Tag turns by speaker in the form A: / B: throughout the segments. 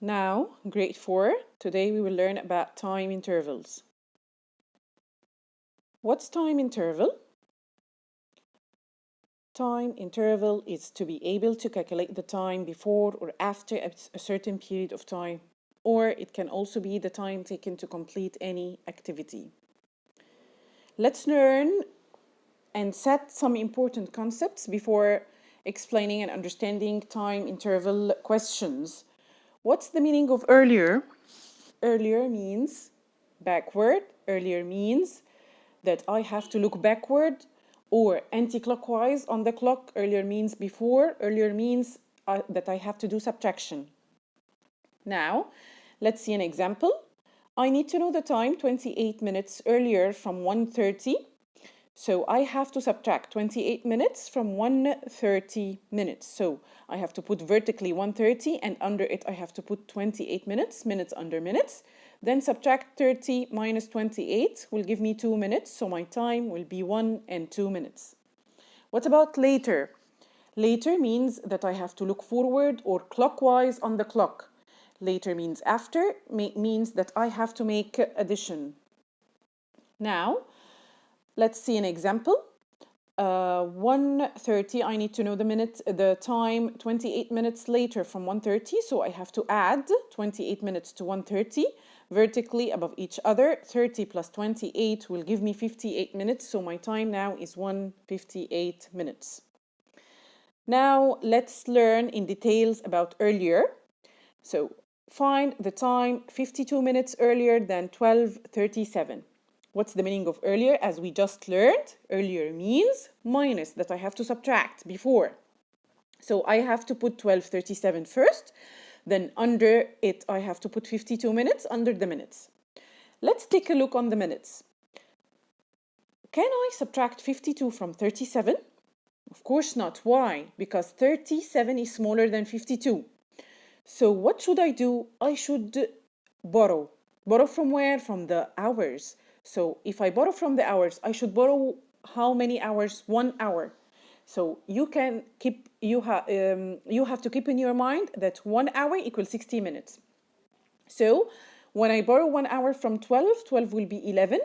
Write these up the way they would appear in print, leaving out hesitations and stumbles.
A: Now, grade 4, today we will learn about time intervals. What's time interval? Time interval is to be able to calculate the time before or after a certain period of time, or it can also be the time taken to complete any activity. Let's learn and set some important concepts before explaining and understanding time interval questions. What's the meaning of earlier? Earlier means backward. Earlier means that I have to look backward or anti-clockwise on the clock. Earlier means before. Earlier means that I have to do subtraction. Now, let's see an example. I need to know the time 28 minutes earlier from 1:30. So I have to subtract 28 minutes from 1:30 minutes. So I have to put vertically 1:30 and under it I have to put 28 minutes, minutes under minutes. Then subtract 30 minus 28 will give me 2 minutes. So my time will be 1 and 2 minutes. What about later? Later means that I have to look forward or clockwise on the clock. Later means after, means that I have to make addition. Now, let's see an example. 1:30, I need to know the time 28 minutes later from 1:30. So I have to add 28 minutes to 1:30 vertically above each other. 30 plus 28 will give me 58 minutes. So my time now is 1:58 minutes. Now let's learn in details about earlier. So find the time 52 minutes earlier than 12:37. What's the meaning of earlier? As we just learned, earlier means minus, that I have to subtract before. So I have to put 12:37 first, then under it I have to put 52 minutes under the minutes. Let's take a look on the minutes. Can I subtract 52 from 37? Of course not. Why? Because 37 is smaller than 52. So what should I do? I should borrow. Borrow from where? From the hours. So if I borrow from the hours, I should borrow how many hours? 1 hour. So you have to keep in your mind that 1 hour equals 60 minutes. So when I borrow 1 hour from 12, 12 will be 11.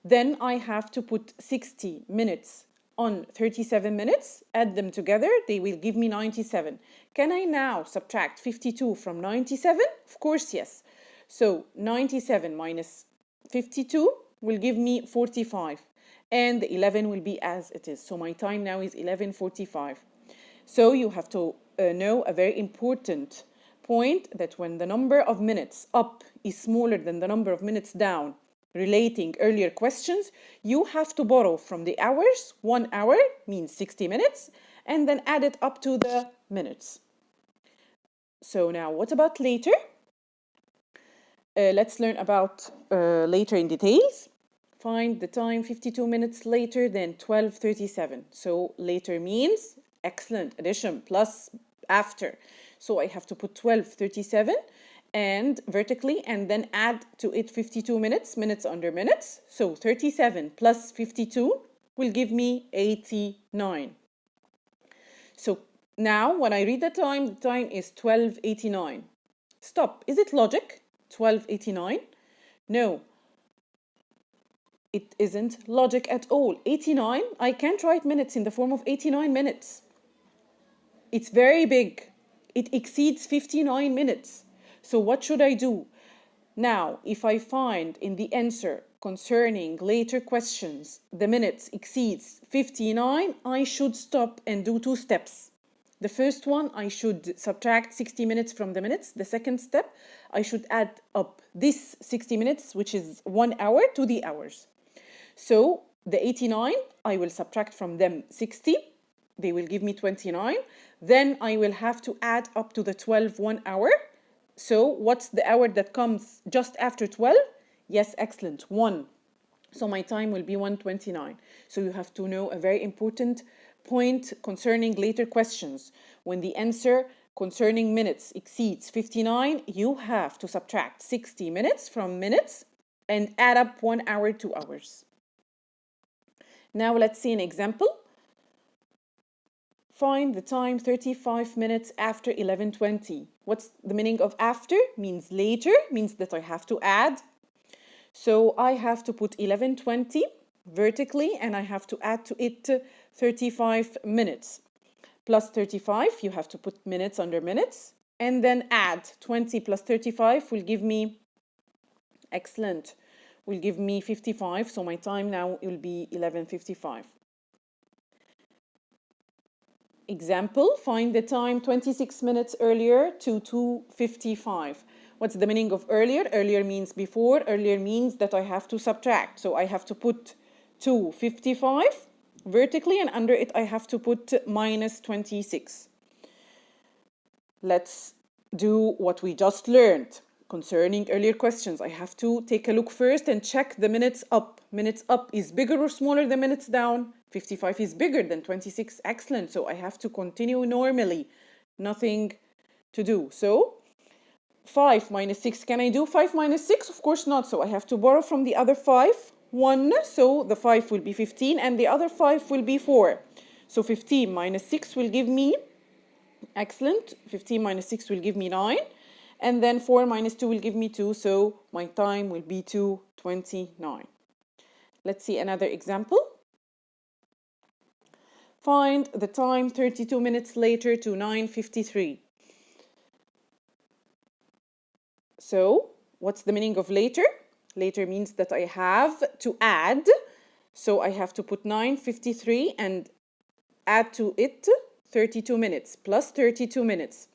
A: Then I have to put 60 minutes on 37 minutes, add them together, they will give me 97. Can I now subtract 52 from 97? Of course, yes. So 97 minus 52 will give me 45. And the 11 will be as it is. So my time now is 11:45. So you have to know a very important point, that when the number of minutes up is smaller than the number of minutes down, relating earlier questions, you have to borrow from the hours. 1 hour means 60 minutes, and then add it up to the minutes. So now what about later? Let's learn about later in details. Find the time 52 minutes later than 12:37. So later means excellent addition plus after. So I have to put 12:37 and vertically, and then add to it 52 minutes, minutes under minutes. So 37 plus 52 will give me 89. So now when I read the time is 12:89. Stop. Is it logic? 12:89? No, it isn't logic at all. 89, I can't write minutes in the form of 89 minutes. It's very big. It exceeds 59 minutes. So what should I do? Now, if I find in the answer concerning later questions the minutes exceeds 59, I should stop and do 2 steps. The first one, I should subtract 60 minutes from the minutes. The second step, I should add up this 60 minutes, which is 1 hour, to the hours. So the 89, I will subtract from them 60. They will give me 29. Then I will have to add up to the 12 1 hour. So what's the hour that comes just after 12? Yes, excellent, 1. So my time will be 1:29. So you have to know a very important point concerning later questions. When the answer concerning minutes exceeds 59, you have to subtract 60 minutes from minutes and add up 1 hour, 2 hours. Now let's see an example. Find the time 35 minutes after 11:20. What's the meaning of after? Means later, means that I have to add. So I have to put 11:20 vertically and I have to add to it 35 minutes. Plus 35, you have to put minutes under minutes. And then add 20 plus 35 will give me, excellent, will give me 55. So my time now will be 11:55. Example, find the time 26 minutes earlier to 2:55. What's the meaning of earlier? Earlier means before. Earlier means that I have to subtract. So I have to put 2:55 vertically and under it I have to put minus 26. Let's do what we just learned concerning earlier questions. I have to take a look first and check the minutes up. Minutes up is bigger or smaller than minutes down? 55 is bigger than 26. Excellent. So I have to continue normally. Nothing to do. So 5 minus 6. Can I do 5 minus 6? Of course not. So I have to borrow from the other 5. 1. So the 5 will be 15 and the other 5 will be 4. So 15 minus 6 will give me, excellent, 15 minus 6 will give me 9. And then 4 minus 2 will give me 2. So my time will be 2:29. Let's see another example. Find the time 32 minutes later to 9:53. So what's the meaning of later? Later means that I have to add. So I have to put 9:53 and add to it 32 minutes plus 32 minutes.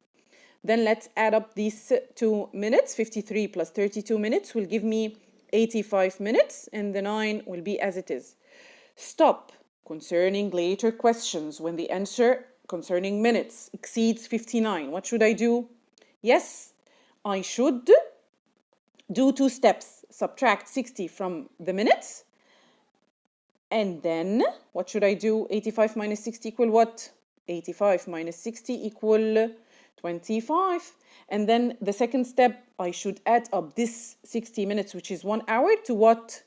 A: Then let's add up these 2 minutes. 53 plus 32 minutes will give me 85 minutes and the 9 will be as it is. Stop concerning later questions when the answer concerning minutes exceeds 59. What should I do? Yes, I should do 2 steps. Subtract 60 from the minutes. And then what should I do? 85 minus 60 equal what? 85 minus 60 equal 25. And then the second step, I should add up this 60 minutes, which is 1 hour, to what?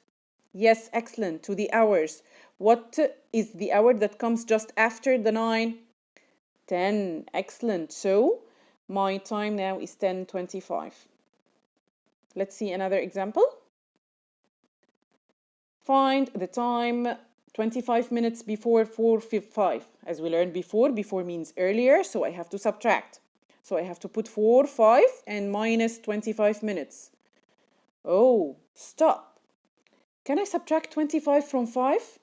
A: Yes, excellent, to the hours. What is the hour that comes just after the 9? 10. Excellent. So my time now is 10:25. Let's see another example. Find the time 25 minutes before 4:55. As we learned before means earlier, so I have to subtract. So I have to put 4, 5, and minus 25 minutes. Oh, stop. Can I subtract 25 from 5?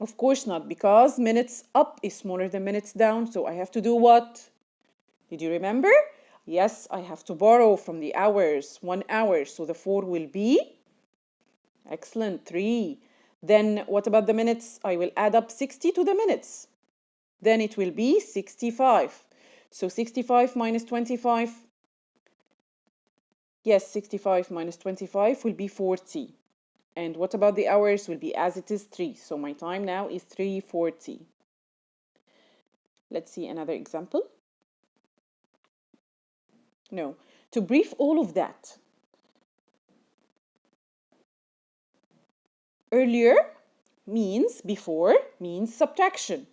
A: Of course not, because minutes up is smaller than minutes down, so I have to do what? Did you remember? Yes, I have to borrow from the hours, 1 hour, so the 4 will be, excellent, 3. Then what about the minutes? I will add up 60 to the minutes. Then it will be 65. So 65 minus 25, yes, 65 minus 25 will be 40. And what about the hours? Will be as it is 3. So my time now is 3:40. Let's see another example. No, to brief all of that. Earlier means before, means subtraction.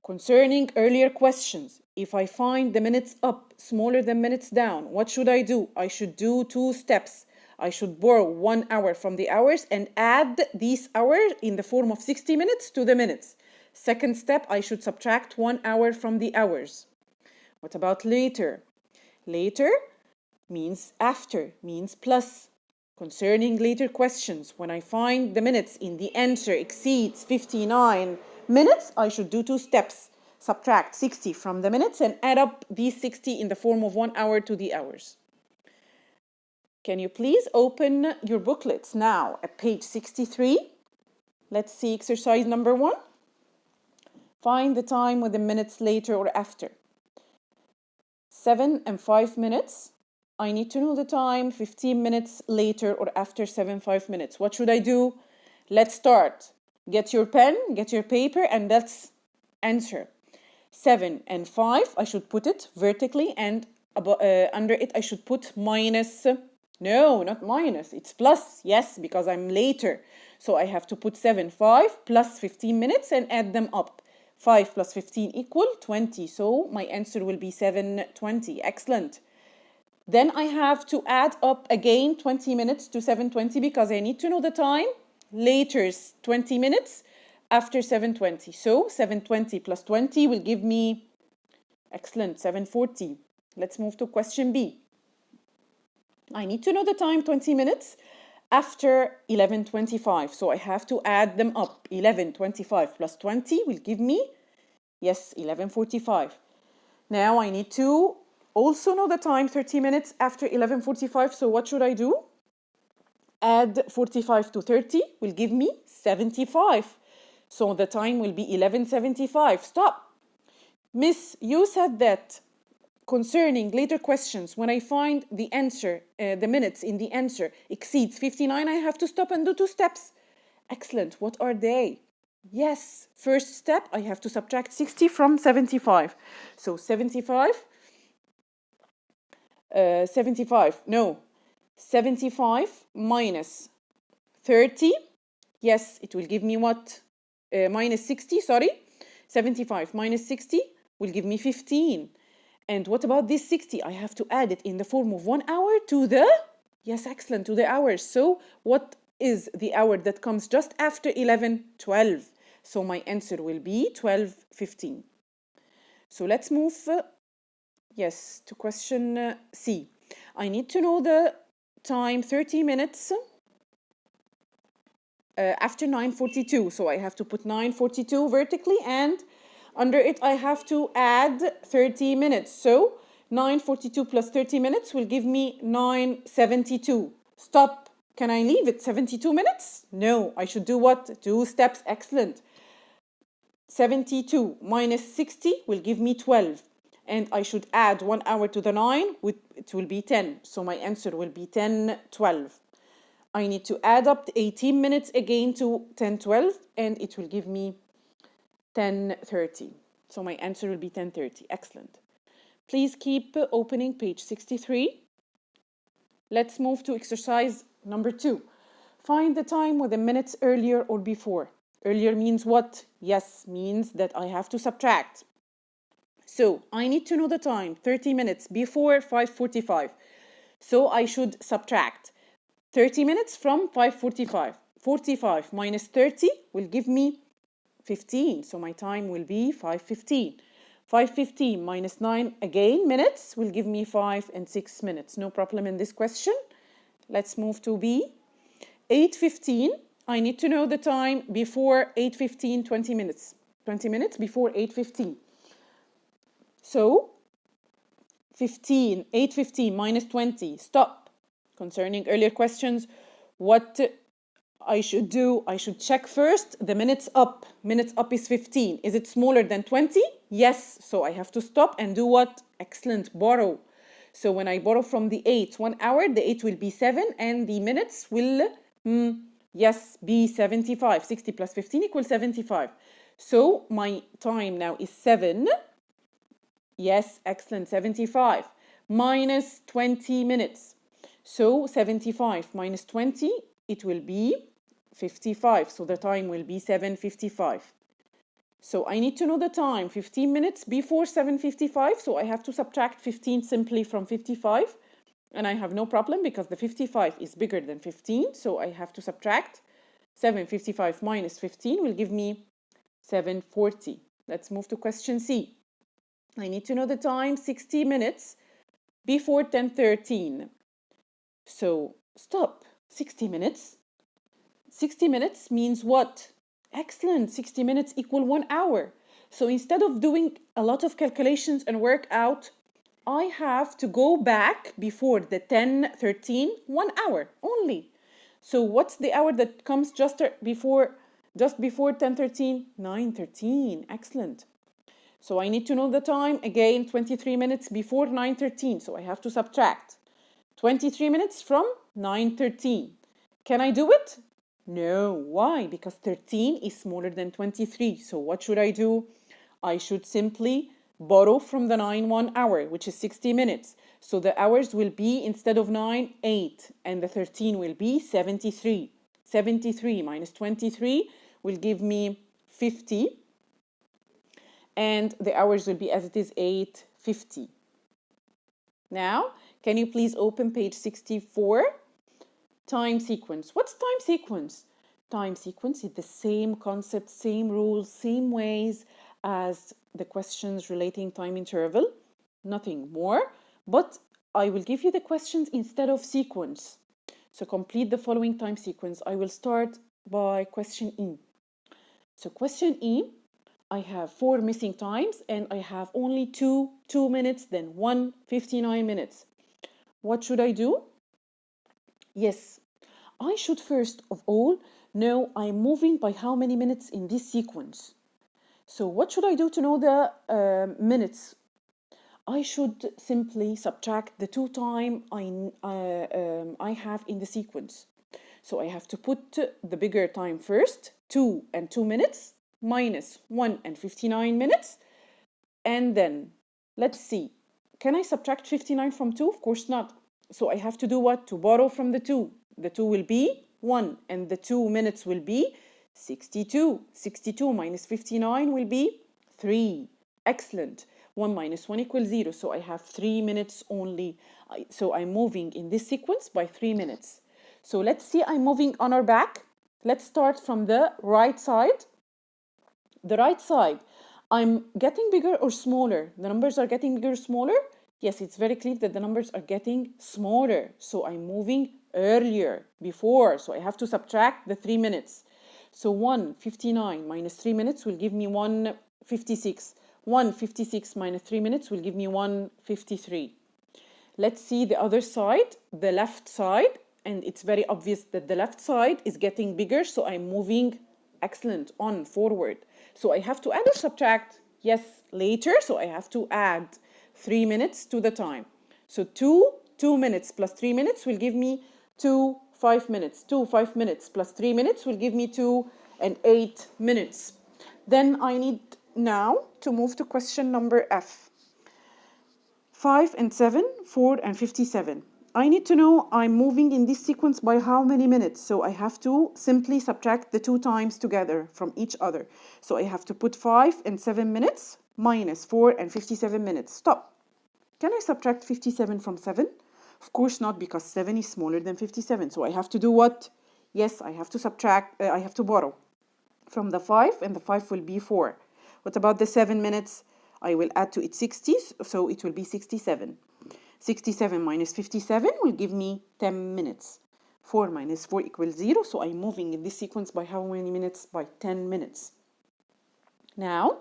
A: Concerning earlier questions, if I find the minutes up smaller than minutes down, what should I do? I should do 2 steps. I should borrow 1 hour from the hours and add these hours in the form of 60 minutes to the minutes. Second step, I should subtract 1 hour from the hours. What about later? Later means after, means plus. Concerning later questions, when I find the minutes in the answer exceeds 59 minutes, I should do 2 steps. Subtract 60 from the minutes and add up these 60 in the form of 1 hour to the hours. Can you please open your booklets now at page 63? Let's see exercise number 1. Find the time with the minutes later or after. 7 and 5 minutes. I need to know the time 15 minutes later or after 5 minutes. What should I do? Let's start. Get your pen, get your paper, and let's answer. 7 and 5, I should put it vertically, and under it I should put minus. No, not minus, it's plus. Yes, because I'm later. So I have to put 7, 5 plus 15 minutes and add them up. 5 plus 15 equal 20. So my answer will be 7:20. Excellent. Then I have to add up again 20 minutes to 7:20 because I need to know the time. Later is 20 minutes after 7:20. So 7:20 plus 20 will give me, excellent, 7:40. Let's move to question B. I need to know the time 20 minutes after 11:25. So I have to add them up. 11:25 plus 20 will give me, yes, 11:45. Now I need to also know the time 30 minutes after 11:45. So what should I do? Add 45 to 30 will give me 75. So the time will be 11:75. Stop. Miss, you said that concerning later questions, when I find the answer, the minutes in the answer exceeds 59, I have to stop and do 2 steps. Excellent. What are they? Yes, first step, I have to subtract 60 from 75. So 75, no, 75 minus 30. Yes, it will give me what? Minus 60, sorry. 75 minus 60 will give me 15. And what about this 60? I have to add it in the form of 1 hour to the, yes, excellent, to the hours. So what is the hour that comes just after 11? 12. So my answer will be 12:15. So let's move, yes, to question C. I need to know the time 30 minutes after 9:42. So I have to put 9:42 vertically, and under it I have to add 30 minutes. So 9:42 plus 30 minutes will give me 9:72. Stop. Can I leave it 72 minutes? No, I should do what? 2 steps. Excellent. 72 minus 60 will give me 12. And I should add 1 hour to the 9, it will be 10. So my answer will be 10:12. I need to add up the 18 minutes again to 10:12, and it will give me 10:30. So my answer will be 10:30. Excellent. Please keep opening page 63. Let's move to exercise number 2. Find the time with the minutes earlier or before. Earlier means what? Yes, means that I have to subtract. So I need to know the time 30 minutes before 5:45. So I should subtract 30 minutes from 5:45. 45 minus 30 will give me 15. So my time will be 5:15. 5:15 minus 9, again, minutes, will give me 5 and 6 minutes. No problem in this question. Let's move to B. 8:15, I need to know the time before 8:15, 20 minutes. 20 minutes before 8:15. So 8:15 minus 20, stop. Concerning earlier questions, what I should do, I should check first the minutes up. Minutes up is 15. Is it smaller than 20? Yes. So I have to stop and do what? Excellent, borrow. So when I borrow from the 8, 1 hour, the 8 will be 7 and the minutes will, yes, be 75. 60 plus 15 equals 75. So my time now is 7. Yes, excellent, 75 minus 20 minutes. So 75 minus 20, it will be 55. So the time will be 7:55. So I need to know the time 15 minutes before 7:55. So I have to subtract 15 simply from 55. And I have no problem because the 55 is bigger than 15. So I have to subtract 7:55 minus 15 will give me 7:40. Let's move to question C. I need to know the time 60 minutes before 10:13. So stop. 60 minutes. 60 minutes means what? Excellent. 60 minutes equal 1 hour. So instead of doing a lot of calculations and work out, I have to go back before the 10:13, 1 hour only. So what's the hour that comes just before 10:13? 9:13. Excellent. So I need to know the time, again, 23 minutes before 9:13. So I have to subtract 23 minutes from 9:13. Can I do it? No. Why? Because 13 is smaller than 23. So what should I do? I should simply borrow from the 9 1 hour, which is 60 minutes. So the hours will be, instead of 9, 8. And the 13 will be 73. 73 minus 23 will give me 50. and the hours will be as it is 8:50. Now, can you please open page 64? Time sequence. What's time sequence? Time sequence is the same concept, same rules, same ways as the questions relating time interval. Nothing more, but I will give you the questions instead of sequence. So complete the following time sequence. I will start by question E. So question E, I have 4 missing times and I have only 2 minutes, then 1:59 minutes. What should I do? Yes, I should first of all know I'm moving by how many minutes in this sequence. So what should I do to know the minutes? I should simply subtract the 2 time I have in the sequence. So I have to put the bigger time first, 2 and 2 minutes, minus 1 and 59 minutes. And then, let's see, can I subtract 59 from 2? Of course not. So I have to do what? To borrow from the 2. The 2 will be 1, and the 2 minutes will be 62. 62 minus 59 will be 3. Excellent. 1 minus 1 equals 0. So I have 3 minutes only. So I'm moving in this sequence by 3 minutes. So let's see, I'm moving on our back. Let's start from the right side. The right side, I'm getting bigger or smaller? The numbers are getting bigger or smaller? Yes, it's very clear that the numbers are getting smaller. So I'm moving earlier, before. So I have to subtract the 3 minutes. So 1:59 minus 3 minutes will give me 1:56. 1:56 minus 3 minutes will give me 1:53. Let's see the other side, the left side. And it's very obvious that the left side is getting bigger. So I'm moving, excellent, on, forward. So I have to add or subtract? Yes, later. So I have to add 3 minutes to the time. So 2 minutes plus 3 minutes will give me 2 5 minutes. 2 5 minutes plus 3 minutes will give me 2 and 8 minutes. Then I need now to move to question number F. 5 and 7, 4 and 57. I need to know I'm moving in this sequence by how many minutes. So I have to simply subtract the 2 times together from each other. So I have to put 5 and 7 minutes minus 4 and 57 minutes. Stop. Can I subtract 57 from 7? Of course not, because 7 is smaller than 57. So I have to do what? Yes, I have to subtract, I have to borrow from the 5, and the 5 will be 4. What about the 7 minutes? I will add to it 60, so it will be 67. 67 minus 57 will give me 10 minutes. 4 minus 4 equals 0, so I'm moving in this sequence by how many minutes? By 10 minutes. Now,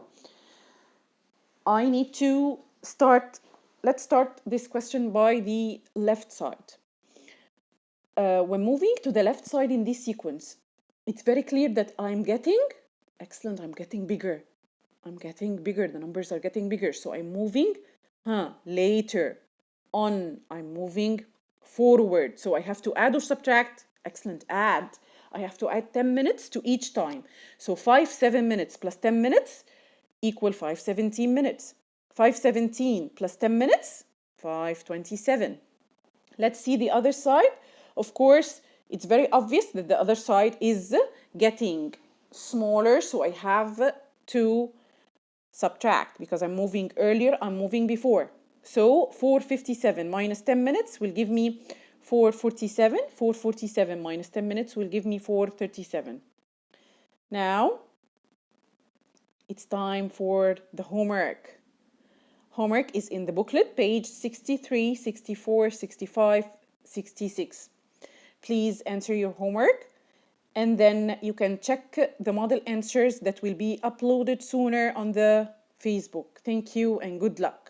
A: I need to start, let's start this question by the left side. When moving to the left side in this sequence, it's very clear that I'm getting, excellent, I'm getting bigger. I'm getting bigger, the numbers are getting bigger, so I'm moving later. On, I'm moving forward. So I have to add or subtract? Excellent, add. I have to add 10 minutes to each time. So 7 minutes plus 10 minutes equal 17 minutes. 17 plus 10 minutes, 27. Let's see the other side. Of course, it's very obvious that the other side is getting smaller. So I have to subtract because I'm moving earlier, I'm moving before. So 4:57 minus 10 minutes will give me 4:47. 4:47 minus 10 minutes will give me 4:37. Now, it's time for the homework. Homework is in the booklet, page 63, 64, 65, 66. Please answer your homework, and then you can check the model answers that will be uploaded sooner on the Facebook. Thank you and good luck.